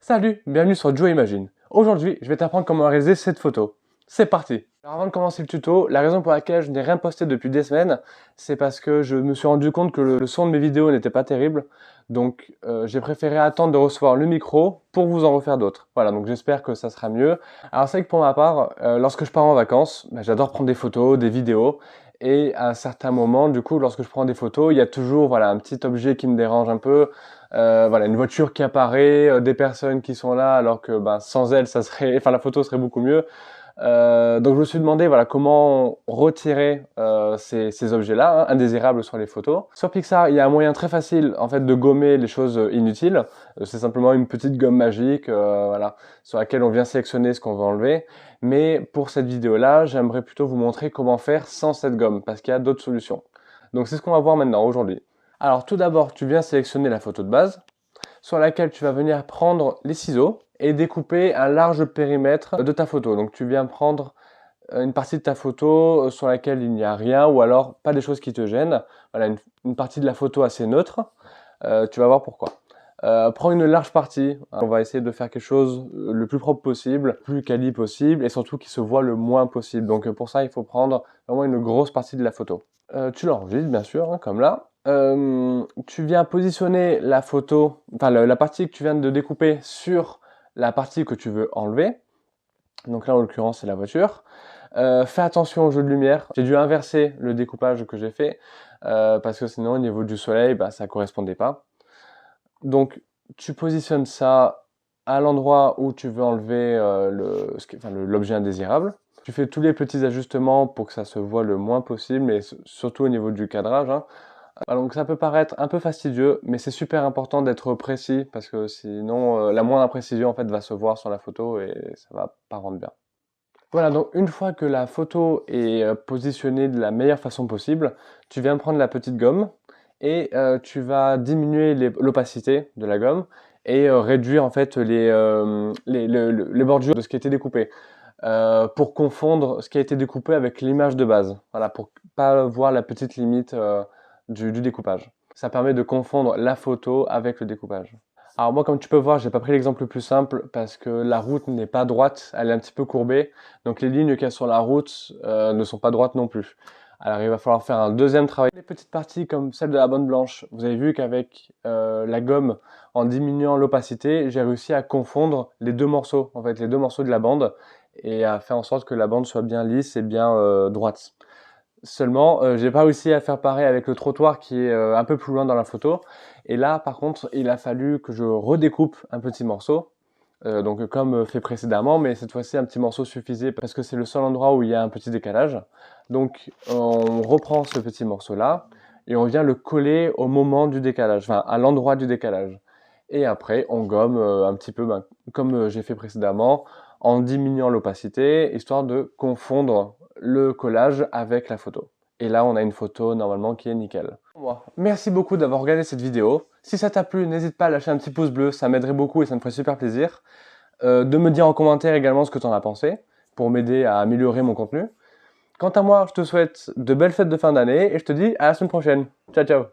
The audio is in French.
Salut, bienvenue sur Joe Imagine. Aujourd'hui, je vais t'apprendre comment réaliser cette photo. C'est parti! Alors avant de commencer le tuto, la raison pour laquelle je n'ai rien posté depuis des semaines, c'est parce que je me suis rendu compte que le son de mes vidéos n'était pas terrible. Donc j'ai préféré attendre de recevoir le micro pour vous en refaire d'autres. Voilà, donc j'espère que ça sera mieux. Alors c'est vrai que pour ma part, lorsque je pars en vacances, j'adore prendre des photos, des vidéos. Et à un certain moment, du coup, lorsque je prends des photos, il y a toujours voilà, un petit objet qui me dérange un peu. Voilà, une voiture qui apparaît, des personnes qui sont là, alors que sans elles, la photo serait beaucoup mieux. Donc je me suis demandé voilà comment retirer ces objets-là, hein, indésirables sur les photos. Sur Pixar, il y a un moyen très facile en fait de gommer les choses inutiles. C'est simplement une petite gomme magique, voilà, sur laquelle on vient sélectionner ce qu'on veut enlever. Mais pour cette vidéo-là, j'aimerais plutôt vous montrer comment faire sans cette gomme, parce qu'il y a d'autres solutions. Donc c'est ce qu'on va voir maintenant aujourd'hui. Alors tout d'abord, tu viens sélectionner la photo de base, sur laquelle tu vas venir prendre les ciseaux et découper un large périmètre de ta photo. Donc tu viens prendre une partie de ta photo sur laquelle il n'y a rien ou alors pas des choses qui te gênent. Voilà, une partie de la photo assez neutre. Tu vas voir pourquoi. Prends une large partie. On va essayer de faire quelque chose le plus propre possible, le plus quali possible et surtout qui se voit le moins possible. Donc pour ça, il faut prendre vraiment une grosse partie de la photo. Tu l'enregistres bien sûr, hein, comme là. Tu viens positionner la photo, la partie que tu viens de découper sur la partie que tu veux enlever. Donc là, en l'occurrence, c'est la voiture. Fais attention au jeu de lumière. J'ai dû inverser le découpage que j'ai fait parce que sinon, au niveau du soleil, ça correspondait pas. Donc, tu positionnes ça à l'endroit où tu veux enlever l'objet indésirable. Tu fais tous les petits ajustements pour que ça se voit le moins possible, mais surtout au niveau du cadrage, hein. Donc ça peut paraître un peu fastidieux, mais c'est super important d'être précis parce que sinon la moindre imprécision en fait va se voir sur la photo et ça va pas rendre bien. Voilà, donc une fois que la photo est positionnée de la meilleure façon possible, tu viens prendre la petite gomme et tu vas diminuer l'opacité de la gomme et réduire en fait les bordures de ce qui a été découpé pour confondre ce qui a été découpé avec l'image de base. Voilà, pour pas voir la petite limite du découpage. Ça permet de confondre la photo avec le découpage. Alors moi, comme tu peux voir, j'ai pas pris l'exemple le plus simple parce que la route n'est pas droite, elle est un petit peu courbée. Donc les lignes qu'il y a sur la route ne sont pas droites non plus. Alors il va falloir faire un deuxième travail. Les petites parties comme celle de la bande blanche, vous avez vu qu'avec la gomme, en diminuant l'opacité, j'ai réussi à confondre les deux morceaux, en fait les deux morceaux de la bande, et à faire en sorte que la bande soit bien lisse et bien droite. Seulement, j'ai pas réussi à faire pareil avec le trottoir qui est un peu plus loin dans la photo. Et là, par contre, il a fallu que je redécoupe un petit morceau, donc comme fait précédemment, mais cette fois-ci un petit morceau suffisait parce que c'est le seul endroit où il y a un petit décalage. Donc on reprend ce petit morceau-là et on vient le coller au moment du décalage, enfin à l'endroit du décalage. Et après, on gomme un petit peu, comme j'ai fait précédemment, en diminuant l'opacité, histoire de confondre le collage avec la photo. Et là, on a une photo normalement qui est nickel. Merci beaucoup d'avoir regardé cette vidéo. Si ça t'a plu, n'hésite pas à lâcher un petit pouce bleu, ça m'aiderait beaucoup et ça me ferait super plaisir. De me dire en commentaire également ce que tu en as pensé, pour m'aider à améliorer mon contenu. Quant à moi, je te souhaite de belles fêtes de fin d'année et je te dis à la semaine prochaine. Ciao, ciao!